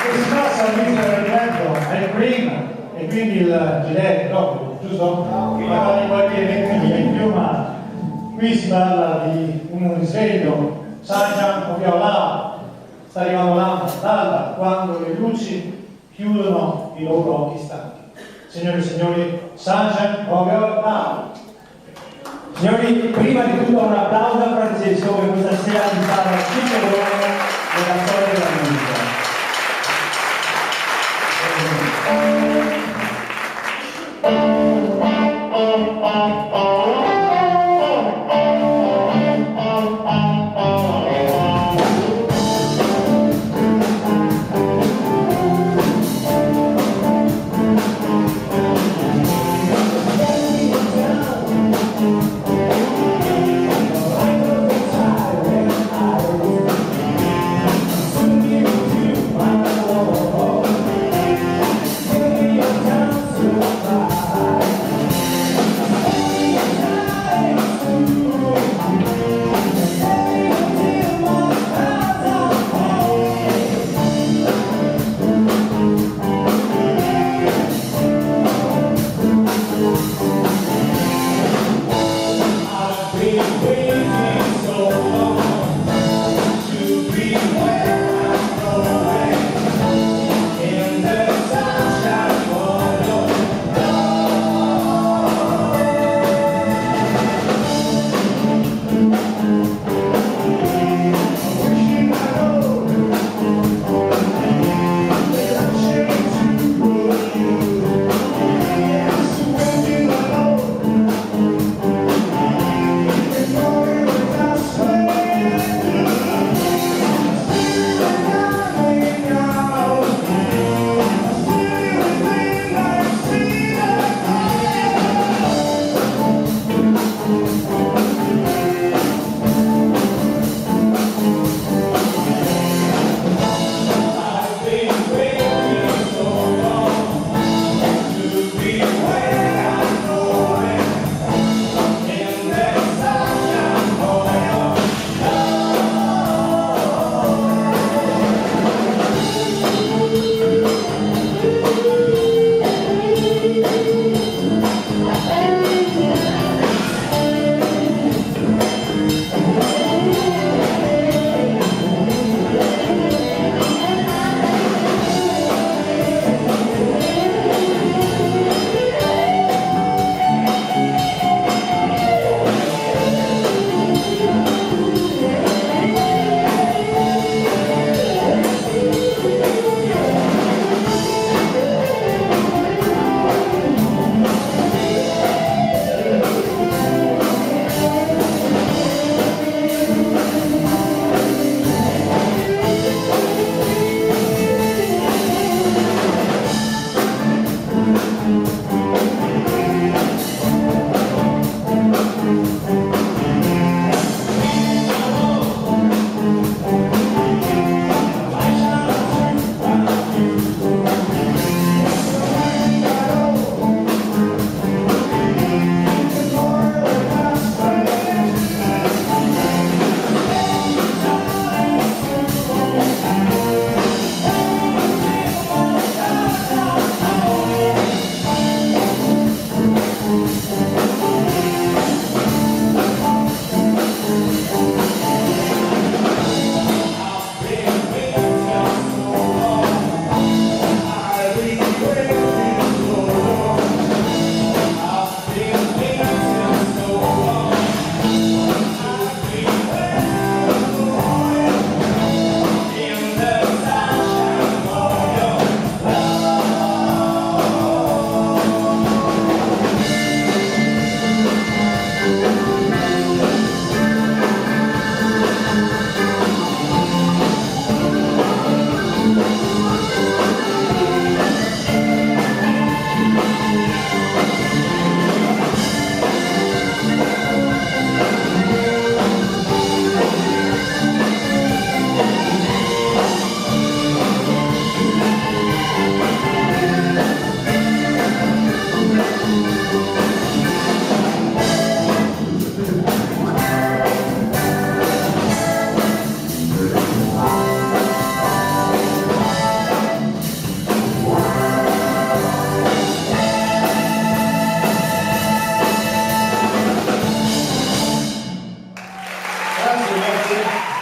E si passa al mister di mezzo, è il prima, e quindi il gilet dopo, giusto? Magari qualche 20 minuti in più, ma qui si parla di un risveglio, Saint-Jean Viola, sta arrivando l'alba, quando le luci chiudono i loro occhi stanchi. Signore e signori, Saint-Jean Viola. Signori, prima di tutto un applauso a Francesco che questa sera ci parla il cicerone della storia della musica. Grazie.